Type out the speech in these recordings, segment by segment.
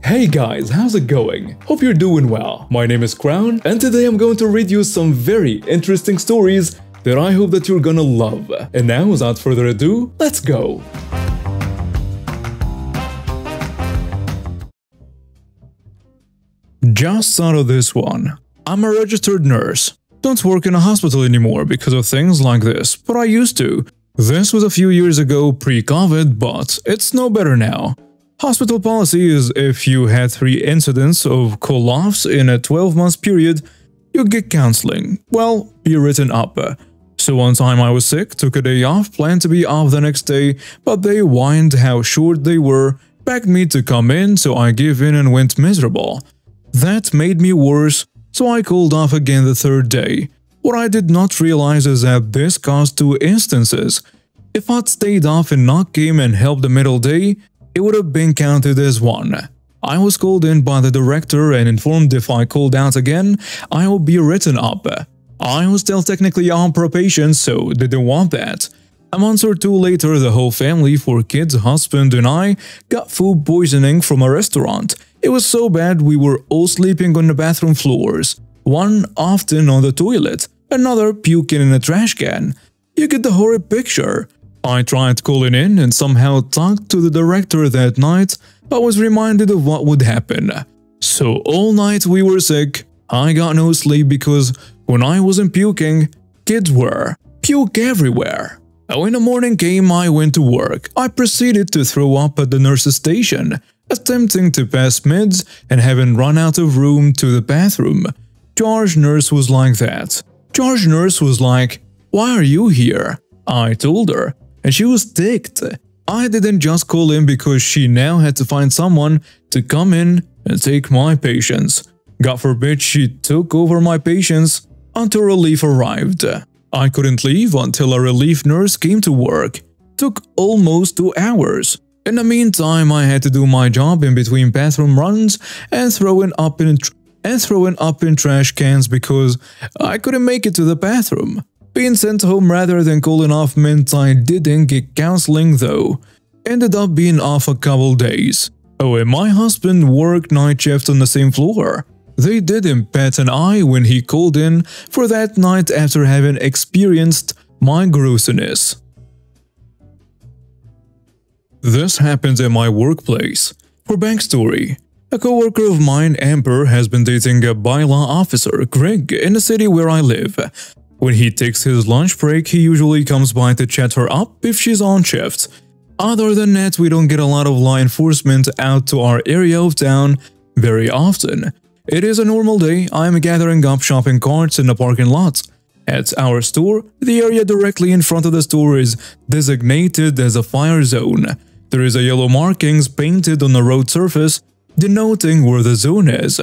Hey guys, how's it going? Hope you're doing well. My name is Crown, and today I'm going to read you some very interesting stories that I hope that you're gonna love. And now, without further ado, let's go! Just thought of this one. I'm a registered nurse. Don't work in a hospital anymore because of things like this, but I used to. This was a few years ago pre-COVID, but it's no better now. Hospital policy is if you had 3 incidents of call-offs in a 12-month period, you get counseling. Well, be written up. So one time I was sick, took a day off, planned to be off the next day, but they whined how short they were, begged me to come in, so I gave in and went miserable. That made me worse, so I called off again the 3rd day. What I did not realize is that this caused 2 instances. If I'd stayed off and not came and helped the middle day, it would have been counted as 1. I was called in by the director and informed if I called out again, I will be written up. I was still technically on probation, so didn't want that. A month or 2 later, the whole family, 4 kids, husband and I, got food poisoning from a restaurant. It was so bad we were all sleeping on the bathroom floors. One often on the toilet, another puking in a trash can. You get the horrid picture. I tried calling in and somehow talked to the director that night, but was reminded of what would happen. So all night we were sick. I got no sleep because when I wasn't puking, kids were. Puke everywhere. When the morning came, I went to work. I proceeded to throw up at the nurse's station, attempting to pass meds and having run out of room to the bathroom. Charge nurse was like that. Charge nurse was like, "Why are you here?" I told her. And she was ticked. I didn't just call in because she now had to find someone to come in and take my patients. God forbid she took over my patients until relief arrived. I couldn't leave until a relief nurse came to work. Took almost 2 hours. In the meantime, I had to do my job in between bathroom runs and throwing up in trash cans because I couldn't make it to the bathroom. Being sent home rather than calling off meant I didn't get counseling though. Ended up being off a couple days. Oh, and my husband worked night shift on the same floor. They didn't bat an eye when he called in for that night after having experienced my grossiness. This happened at my workplace. For backstory, a coworker of mine, Amber, has been dating a bylaw officer, Greg, in the city where I live. When he takes his lunch break, he usually comes by to chat her up if she's on shift. Other than that, we don't get a lot of law enforcement out to our area of town very often. It is a normal day. I am gathering up shopping carts in the parking lot. At our store, the area directly in front of the store is designated as a fire zone. There is a yellow markings painted on the road surface denoting where the zone is,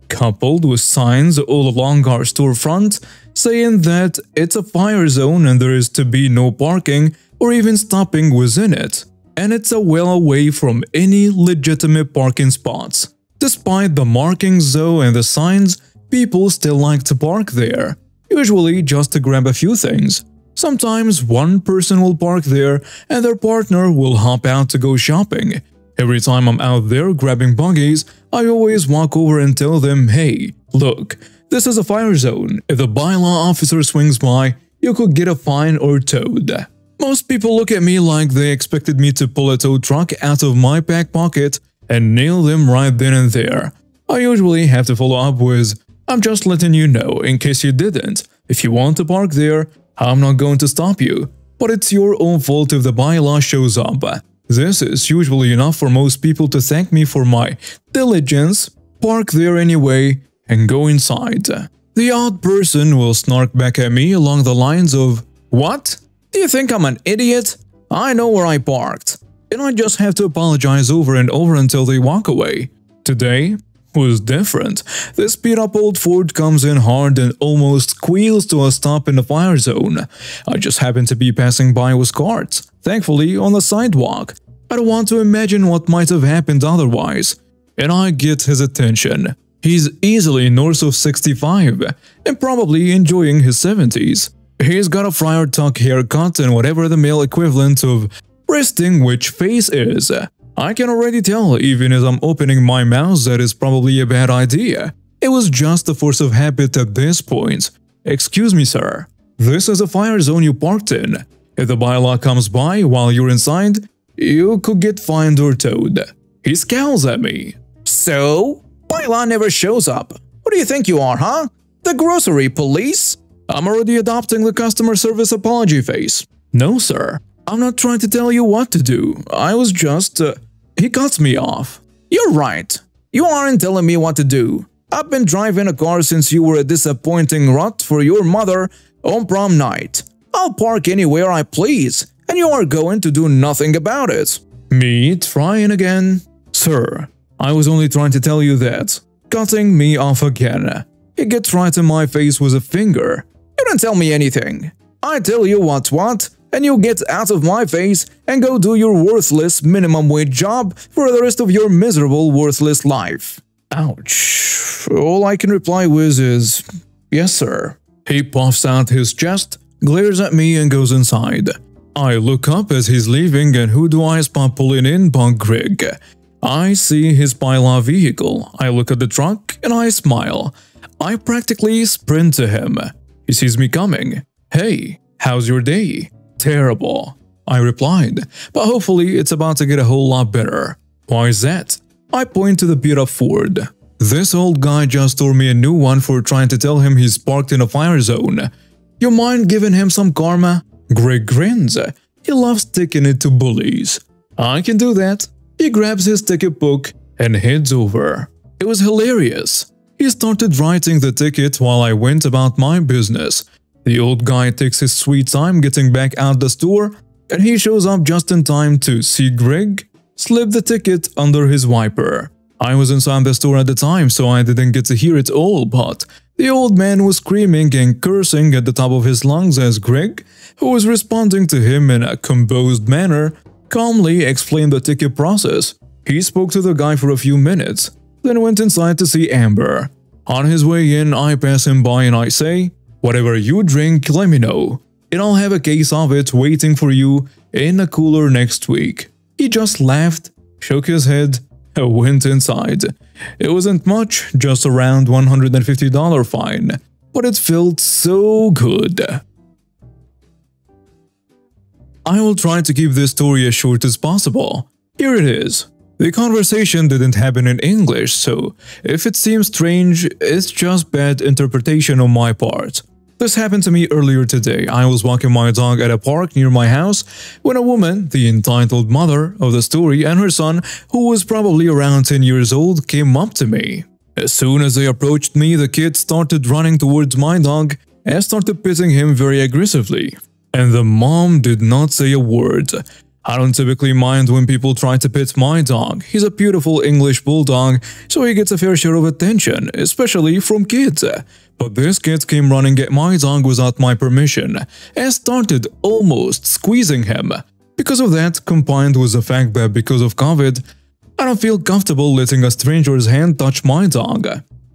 coupled with signs all along our storefront saying that it's a fire zone and there is to be no parking or even stopping within it, and it's well away from any legitimate parking spots. Despite the markings though and the signs, people still like to park there, usually just to grab a few things. Sometimes one person will park there and their partner will hop out to go shopping. Every time I'm out there grabbing buggies, I always walk over and tell them, "Hey, look, this is a fire zone. If the bylaw officer swings by, you could get a fine or towed." Most people look at me like they expected me to pull a tow truck out of my back pocket and nail them right then and there. I usually have to follow up with, "I'm just letting you know in case you didn't. If you want to park there, I'm not going to stop you. But it's your own fault if the bylaw shows up." This is usually enough for most people to thank me for my diligence, park there anyway, and go inside. The odd person will snark back at me along the lines of, "What? Do you think I'm an idiot? I know where I parked." And I just have to apologize over and over until they walk away. Today was different. This beat-up old Ford comes in hard and almost squeals to a stop in the fire zone. I just happened to be passing by with carts, thankfully on the sidewalk. I don't want to imagine what might have happened otherwise. And I get his attention. He's easily north of 65 and probably enjoying his 70s. He's got a friar tuck haircut and whatever the male equivalent of resting witch face is. I can already tell, even as I'm opening my mouth, that is probably a bad idea. It was just a force of habit at this point. Excuse me, sir. This is a fire zone you parked in. If the bylaw comes by while you're inside, you could get fined or towed. He scowls at me. So? Bylaw never shows up. What do you think you are, huh? The grocery police? I'm already adopting the customer service apology face. No, sir. I'm not trying to tell you what to do. I was just… He cuts me off. You're right. You aren't telling me what to do. I've been driving a car since you were a disappointing rut for your mother on prom night. I'll park anywhere I please, and you are going to do nothing about it. Me trying again? Sir, I was only trying to tell you that. Cutting me off again. He gets right in my face with a finger. You don't tell me anything. I tell you what, and you get out of my face and go do your worthless minimum wage job for the rest of your miserable, worthless life. Ouch. All I can reply with is, yes, sir. He puffs out his chest, glares at me, and goes inside. I look up as he's leaving, and who do I spot pulling in but Greg? I see his bylaw vehicle. I look at the truck, and I smile. I practically sprint to him. He sees me coming. Hey, how's your day? Terrible, I replied, but hopefully it's about to get a whole lot better. Why is that? I point to the beat-up Ford. This old guy just tore me a new one for trying to tell him he's parked in a fire zone. You mind giving him some karma? Greg grins. He loves sticking it to bullies. I can do that. He grabs his ticket book and heads over. It was hilarious. He started writing the ticket while I went about my business. The old guy takes his sweet time getting back out the store, and he shows up just in time to see Greg slip the ticket under his wiper. I was inside the store at the time, so I didn't get to hear it all, but the old man was screaming and cursing at the top of his lungs as Greg, who was responding to him in a composed manner, calmly explained the ticket process. He spoke to the guy for a few minutes, then went inside to see Amber. On his way in, I pass him by and I say, "Whatever you drink, let me know, and I'll have a case of it waiting for you in the cooler next week." He just laughed, shook his head, and went inside. It wasn't much, just around $150 fine, but it felt so good. I will try to keep this story as short as possible. Here it is. The conversation didn't happen in English, so if it seems strange, it's just bad interpretation on my part. This happened to me earlier today. I was walking my dog at a park near my house when a woman, the entitled mother of the story, and her son, who was probably around 10 years old, came up to me. As soon as they approached me, the kid started running towards my dog and started petting him very aggressively. And the mom did not say a word. I don't typically mind when people try to pet my dog. He's a beautiful English bulldog, so he gets a fair share of attention, especially from kids. But this kid came running at my dog without my permission and started almost squeezing him. Because of that, combined with the fact that because of COVID, I don't feel comfortable letting a stranger's hand touch my dog.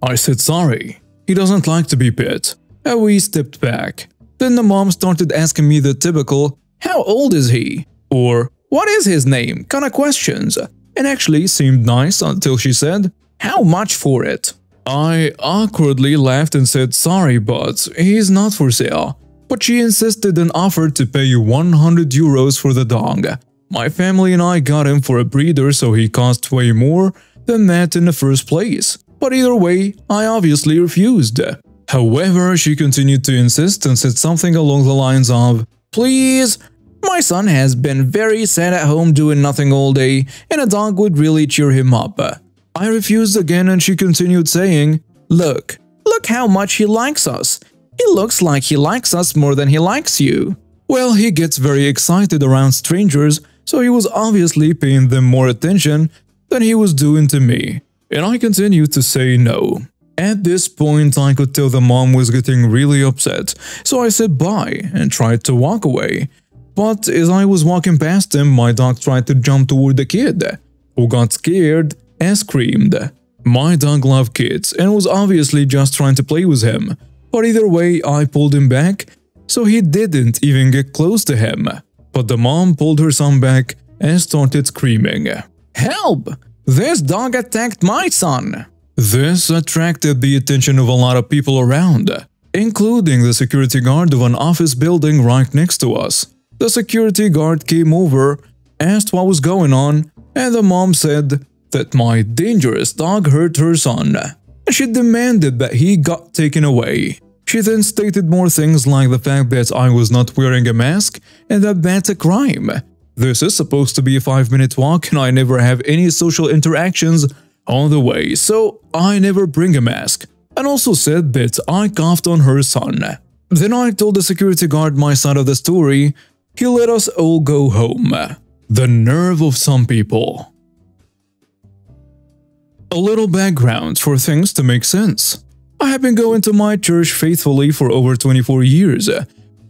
I said sorry. He doesn't like to be pet. And we stepped back. Then the mom started asking me the typical, "How old is he?" or "What is his name?" kind of questions, and actually seemed nice until she said, "How much for it?" I awkwardly laughed and said sorry, but he's not for sale. But she insisted and offered to pay 100 euros for the dog. My family and I got him for a breeder, so he cost way more than that in the first place. But either way, I obviously refused. However, she continued to insist and said something along the lines of, "Please, my son has been very sad at home doing nothing all day, and a dog would really cheer him up." I refused again and she continued saying, Look how much he likes us. He looks like he likes us more than he likes you." Well, he gets very excited around strangers, so he was obviously paying them more attention than he was doing to me, and I continued to say no. At this point, I could tell the mom was getting really upset, so I said bye and tried to walk away. But as I was walking past him, my dog tried to jump toward the kid, who got scared and screamed. My dog loved kids and was obviously just trying to play with him, but either way I pulled him back, so he didn't even get close to him. But the mom pulled her son back and started screaming. Help! This dog attacked my son! This attracted the attention of a lot of people around, including the security guard of an office building right next to us. The security guard came over, asked what was going on, and the mom said that my dangerous dog hurt her son. She demanded that he got taken away. She then stated more things like the fact that I was not wearing a mask and that that's a crime. This is supposed to be a 5-minute walk and I never have any social interactions on the way, so I never bring a mask. And also said that I coughed on her son. Then I told the security guard my side of the story. He let us all go home. The nerve of some people. A little background for things to make sense. I have been going to my church faithfully for over 24 years.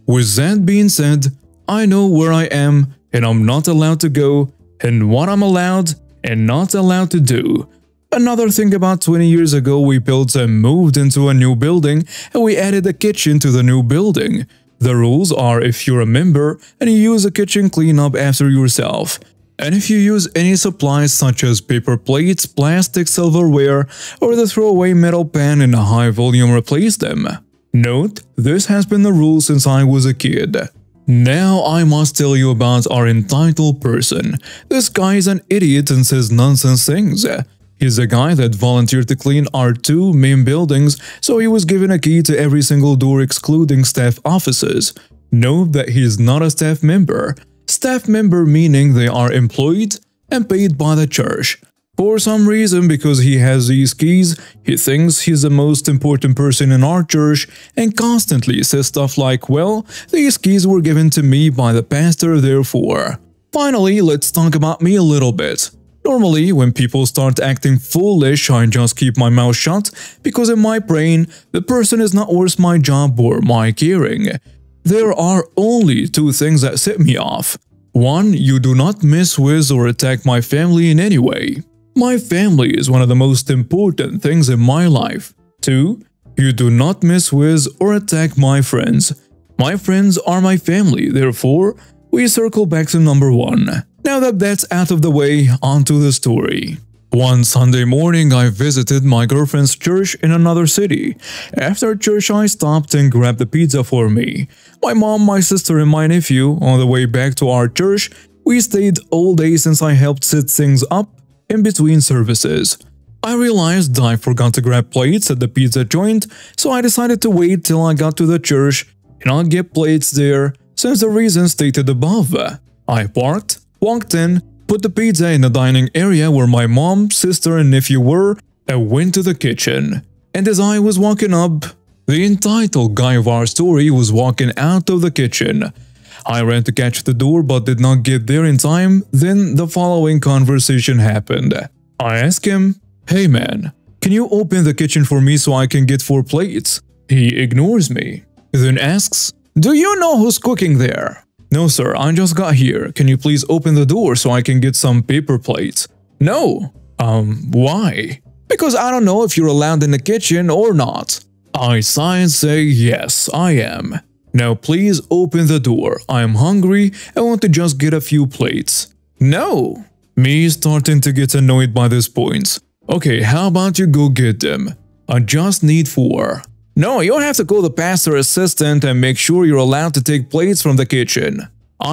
With that being said, I know where I am and I'm not allowed to go, and what I'm allowed and not allowed to do. Another thing, about 20 years ago we built and moved into a new building and we added a kitchen to the new building. The rules are if you're a member and you use a kitchen, clean up after yourself. And if you use any supplies such as paper plates, plastic silverware, or the throwaway metal pan in a high volume, replace them. Note, this has been the rule since I was a kid. Now I must tell you about our entitled person. This guy is an idiot and says nonsense things. He's a guy that volunteered to clean our 2 main buildings, so he was given a key to every single door excluding staff offices. Note that he is not a staff member. Staff member meaning they are employed and paid by the church. For some reason, because he has these keys, he thinks he's the most important person in our church and constantly says stuff like, well, these keys were given to me by the pastor, therefore. Finally, let's talk about me a little bit. Normally, when people start acting foolish, I just keep my mouth shut because in my brain, the person is not worth my job or my caring. There are only 2 things that set me off. 1. You do not mess with or attack my family in any way. My family is one of the most important things in my life. 2. You do not mess with or attack my friends. My friends are my family, therefore, we circle back to number 1. Now that that's out of the way, onto the story. One Sunday morning, I visited my girlfriend's church in another city. After church, I stopped and grabbed a pizza for me. My mom, my sister, and my nephew, on the way back to our church, we stayed all day since I helped set things up in between services. I realized I forgot to grab plates at the pizza joint, so I decided to wait till I got to the church and I'll get plates there, since the reason stated above. I parked, walked in, put the pizza in the dining area where my mom, sister, and nephew were, and went to the kitchen. And as I was walking up, the entitled guy of our story was walking out of the kitchen. I ran to catch the door but did not get there in time. Then the following conversation happened. I asked him, "Hey man, can you open the kitchen for me so I can get 4 plates?" He ignores me, then asks, "Do you know who's cooking there?" "No sir, I just got here. Can you please open the door so I can get some paper plates?" "No." Why?" "Because I don't know if you're allowed in the kitchen or not." I sigh and say, "Yes, I am. Now please open the door. I am hungry and want to just get a few plates." "No." Me starting to get annoyed by this point. "Okay, how about you go get them? I just need 4. "No, you'll have to call the pastor assistant and make sure you're allowed to take plates from the kitchen."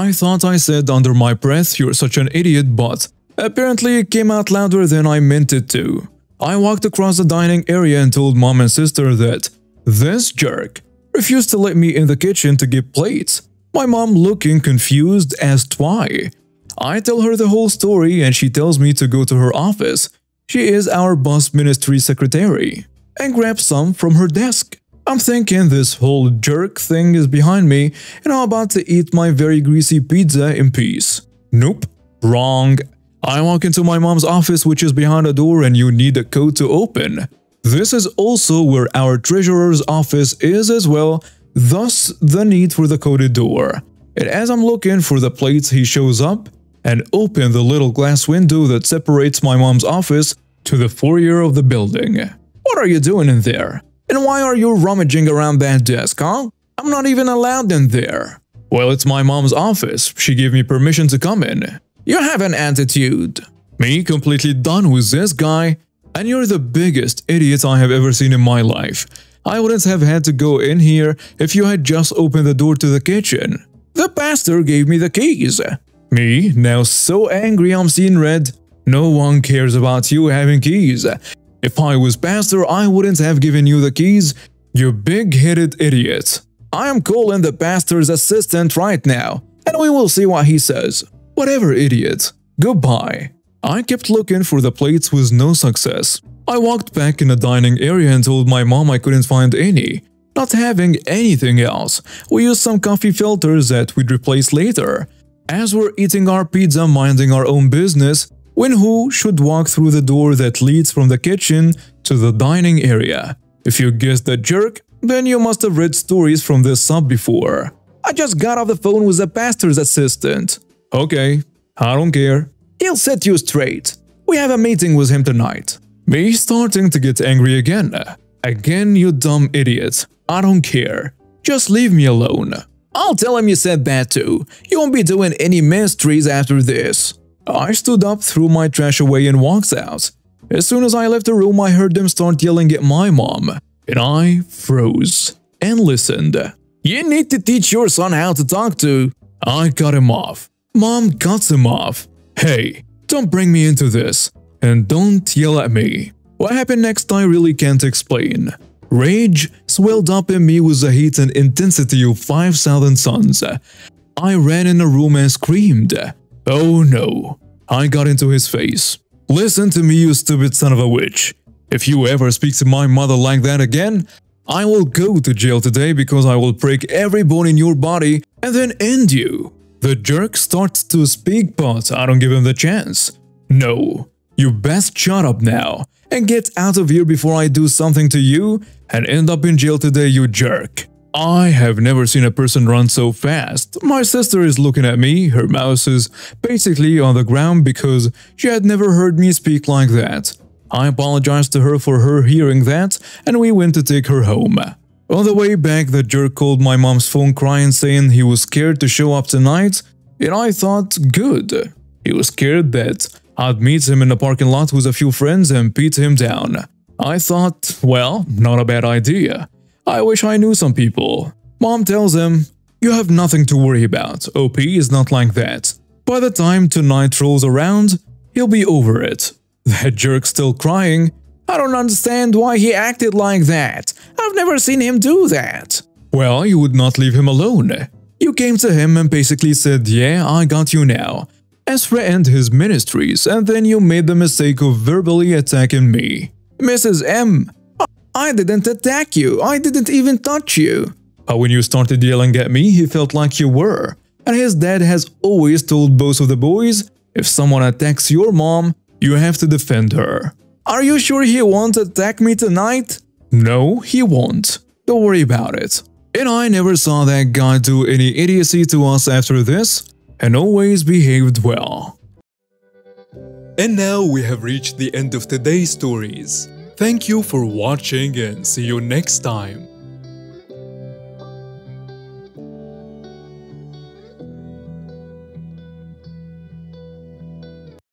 I thought I said under my breath, "You're such an idiot," but apparently it came out louder than I meant it to. I walked across the dining area and told mom and sister that this jerk refused to let me in the kitchen to get plates. My mom, looking confused, asked why. I tell her the whole story and she tells me to go to her office. She is our bus ministry secretary, and grab some from her desk. I'm thinking this whole jerk thing is behind me and I'm about to eat my very greasy pizza in peace. Nope, wrong. I walk into my mom's office, which is behind a door, and you need a code to open. This is also where our treasurer's office is as well, thus the need for the coded door. And as I'm looking for the plates, he shows up and opens the little glass window that separates my mom's office to the foyer of the building. "What are you doing in there? And why are you rummaging around that desk, huh? I'm not even allowed in there." "Well, it's my mom's office. She gave me permission to come in." "You have an attitude." Me completely done with this guy. And you're the biggest idiot I have ever seen in my life. I wouldn't have had to go in here if you had just opened the door to the kitchen. The pastor gave me the keys. Me, now so angry I'm seeing red. No one cares about you having keys. If I was pastor, I wouldn't have given you the keys, you big-headed idiot. I am calling the pastor's assistant right now, and we will see what he says. Whatever, idiot. Goodbye. I kept looking for the plates with no success. I walked back in the dining area and told my mom I couldn't find any. Not having anything else, we used some coffee filters that we'd replace later. As we're eating our pizza minding our own business, when who should walk through the door that leads from the kitchen to the dining area? If you guessed the jerk, then you must have read stories from this sub before. I just got off the phone with the pastor's assistant. Okay, I don't care. He'll set you straight. We have a meeting with him tonight. Me starting to get angry again. Again, you dumb idiot. I don't care. Just leave me alone. I'll tell him you said that too. You won't be doing any mysteries after this. I stood up, threw my trash away and walked out. As soon as I left the room, I heard them start yelling at my mom. And I froze and listened. You need to teach your son how to talk to. I cut him off. Mom cuts him off. Hey, don't bring me into this. And don't yell at me. What happened next I really can't explain. Rage swelled up in me with the heat and intensity of 5,000 suns. I ran in the room and screamed. Oh no. I got into his face. Listen to me, you stupid son of a witch. If you ever speak to my mother like that again, I will go to jail today because I will break every bone in your body and then end you. The jerk starts to speak, but I don't give him the chance. No, you best shut up now and get out of here before I do something to you and end up in jail today, you jerk. I have never seen a person run so fast. My sister is looking at me, her mouse is basically on the ground because she had never heard me speak like that. I apologized to her for her hearing that and we went to take her home. On the way back, the jerk called my mom's phone crying saying he was scared to show up tonight, and I thought, good. He was scared that I'd meet him in the parking lot with a few friends and beat him down. I thought, well, not a bad idea. I wish I knew some people. Mom tells him, you have nothing to worry about, OP is not like that. By the time tonight rolls around, he'll be over it. That jerk's still crying. I don't understand why he acted like that. I've never seen him do that. Well, you would not leave him alone. You came to him and basically said, yeah, I got you now, and threatened his ministries, and then you made the mistake of verbally attacking me. Mrs. M, I didn't attack you. I didn't even touch you. But when you started yelling at me, he felt like you were. And his dad has always told both of the boys, if someone attacks your mom, you have to defend her. Are you sure he won't attack me tonight? No, he won't. Don't worry about it. And I never saw that guy do any idiocy to us after this, and always behaved well. And now we have reached the end of today's stories. Thank you for watching and see you next time.